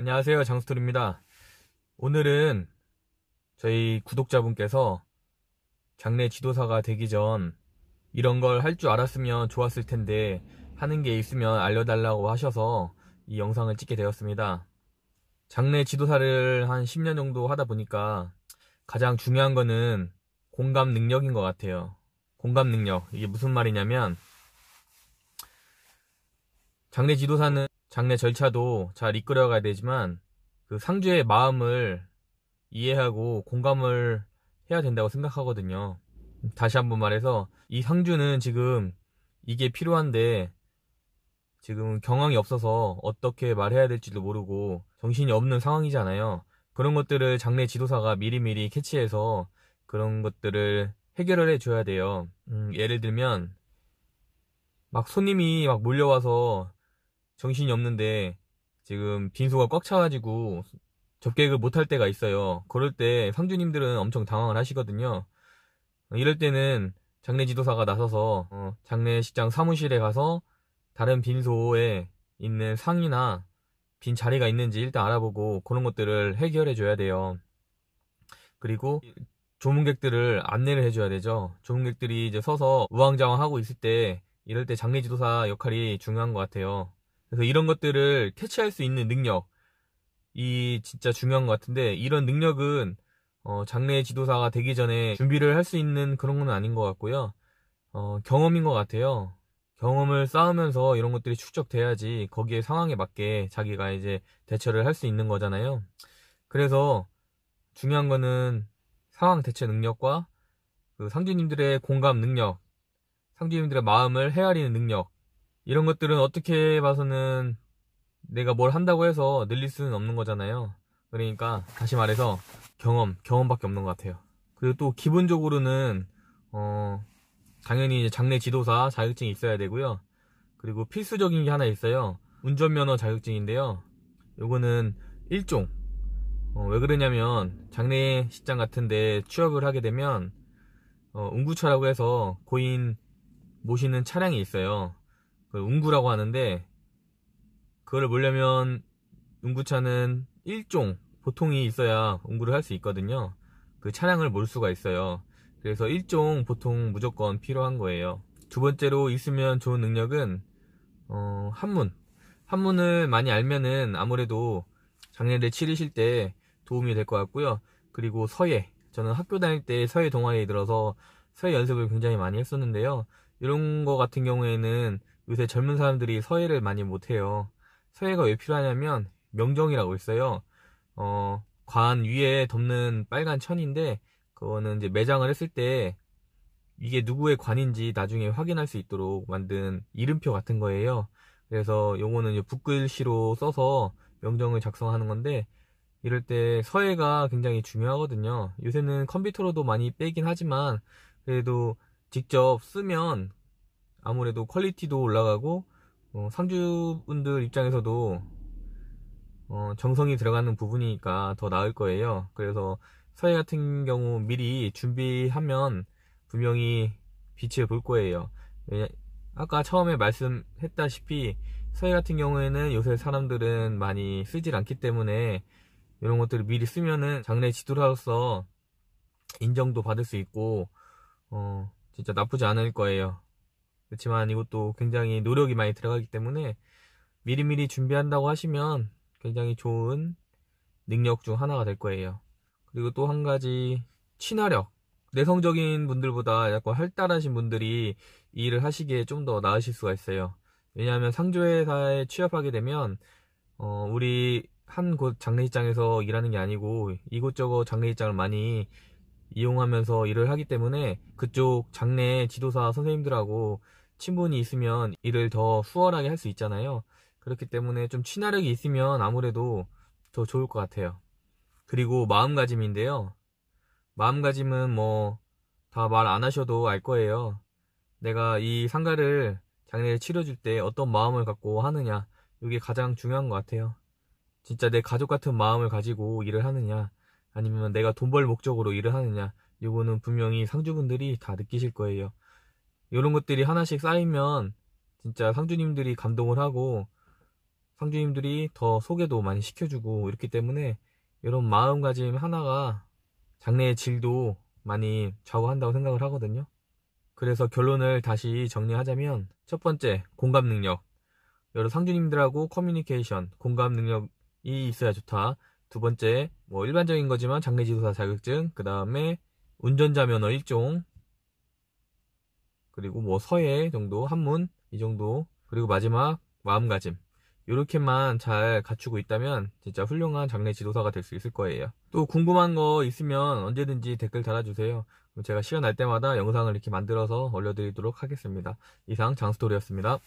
안녕하세요, 장수돌입니다. 오늘은 저희 구독자분께서 장래 지도사가 되기 전 이런 걸 할 줄 알았으면 좋았을 텐데 하는 게 있으면 알려달라고 하셔서 이 영상을 찍게 되었습니다. 장래 지도사를 한 10년 정도 하다 보니까 가장 중요한 거는 공감 능력인 것 같아요. 공감 능력. 이게 무슨 말이냐면 장래 지도사는 장래 절차도 잘 이끌어가야 되지만 그 상주의 마음을 이해하고 공감을 해야 된다고 생각하거든요. 다시 한번 말해서 이 상주는 지금 이게 필요한데 지금 경황이 없어서 어떻게 말해야 될지도 모르고 정신이 없는 상황이잖아요. 그런 것들을 장래 지도사가 미리미리 캐치해서 그런 것들을 해결을 해줘야 돼요. 예를 들면 막 손님이 막 몰려와서 정신이 없는데 지금 빈소가 꽉 차가지고 접객을 못할 때가 있어요. 그럴 때 상주님들은 엄청 당황을 하시거든요. 이럴 때는 장례 지도사가 나서서 장례식장 사무실에 가서 다른 빈소에 있는 상이나 빈 자리가 있는지 일단 알아보고 그런 것들을 해결해 줘야 돼요. 그리고 조문객들을 안내를 해줘야 되죠. 조문객들이 이제 서서 우왕좌왕하고 있을 때 이럴 때 장례 지도사 역할이 중요한 것 같아요. 그래서 이런 것들을 캐치할 수 있는 능력이 진짜 중요한 것 같은데 이런 능력은 장래 지도사가 되기 전에 준비를 할 수 있는 그런 건 아닌 것 같고요. 경험인 것 같아요. 경험을 쌓으면서 이런 것들이 축적돼야지 거기에 상황에 맞게 자기가 이제 대처를 할 수 있는 거잖아요. 그래서 중요한 거는 상황 대처 능력과 그 상주님들의 공감 능력, 상주님들의 마음을 헤아리는 능력, 이런 것들은 어떻게 봐서는 내가 뭘 한다고 해서 늘릴 수는 없는 거잖아요. 그러니까 다시 말해서 경험밖에 없는 것 같아요. 그리고 또 기본적으로는 당연히 이제 장례 지도사 자격증이 있어야 되고요. 그리고 필수적인 게 하나 있어요. 운전면허 자격증인데요. 요거는 일종 왜 그러냐면 장례식장 같은데 취업을 하게 되면 운구차라고 해서 고인 모시는 차량이 있어요. 그걸 운구라고 하는데 그걸 몰려면 운구차는 일종 보통이 있어야 운구를 할 수 있거든요. 그 차량을 몰 수가 있어요. 그래서 일종 보통 무조건 필요한 거예요. 두 번째로 있으면 좋은 능력은 한문을 많이 알면은 아무래도 장례를 치르실 때 도움이 될 것 같고요. 그리고 서예, 저는 학교 다닐 때 서예 동아리에 들어서 서예 연습을 굉장히 많이 했었는데요. 이런 거 같은 경우에는 요새 젊은 사람들이 서예를 많이 못해요. 서예가 왜 필요하냐면 명정이라고 있어요. 관 위에 덮는 빨간 천인데 그거는 이제 매장을 했을 때 이게 누구의 관인지 나중에 확인할 수 있도록 만든 이름표 같은 거예요. 그래서 요거는 이제 붓글씨로 써서 명정을 작성하는 건데 이럴 때 서예가 굉장히 중요하거든요. 요새는 컴퓨터로도 많이 빼긴 하지만 그래도 직접 쓰면 아무래도 퀄리티도 올라가고 상주분들 입장에서도 정성이 들어가는 부분이니까 더 나을 거예요. 그래서 서예 같은 경우 미리 준비하면 분명히 빛을 볼 거예요. 아까 처음에 말씀했다시피 서예 같은 경우에는 요새 사람들은 많이 쓰질 않기 때문에 이런 것들을 미리 쓰면은 장래 지도자로서 인정도 받을 수 있고 진짜 나쁘지 않을 거예요. 그렇지만 이것도 굉장히 노력이 많이 들어가기 때문에 미리미리 준비한다고 하시면 굉장히 좋은 능력 중 하나가 될 거예요. 그리고 또 한 가지 친화력. 내성적인 분들보다 약간 활달하신 분들이 이 일을 하시기에 좀 더 나으실 수가 있어요. 왜냐하면 상조회사에 취업하게 되면 우리 한 곳 장례식장에서 일하는 게 아니고 이곳저곳 장례식장을 많이 이용하면서 일을 하기 때문에 그쪽 장례 지도사 선생님들하고 친분이 있으면 일을 더 수월하게 할 수 있잖아요. 그렇기 때문에 좀 친화력이 있으면 아무래도 더 좋을 것 같아요. 그리고 마음가짐인데요. 마음가짐은 뭐 다 말 안 하셔도 알 거예요. 내가 이 상가를 장례를 치러줄 때 어떤 마음을 갖고 하느냐, 이게 가장 중요한 것 같아요. 진짜 내 가족 같은 마음을 가지고 일을 하느냐, 아니면 내가 돈 벌 목적으로 일을 하느냐, 이거는 분명히 상주분들이 다 느끼실 거예요. 이런 것들이 하나씩 쌓이면 진짜 상주님들이 감동을 하고 상주님들이 더 소개도 많이 시켜주고 이렇기 때문에 이런 마음가짐 하나가 장래의 질도 많이 좌우한다고 생각을 하거든요. 그래서 결론을 다시 정리하자면, 첫 번째, 공감 능력. 여러 상주님들하고 커뮤니케이션, 공감 능력이 있어야 좋다. 두 번째, 뭐 일반적인 거지만 장례지도사 자격증, 그 다음에 운전자 면허 1종, 그리고 뭐 서예 정도, 한문 이 정도, 그리고 마지막 마음가짐. 이렇게만 잘 갖추고 있다면 진짜 훌륭한 장례지도사가 될 수 있을 거예요. 또 궁금한 거 있으면 언제든지 댓글 달아주세요. 그럼 제가 시간 날 때마다 영상을 이렇게 만들어서 올려드리도록 하겠습니다. 이상 장스토리였습니다.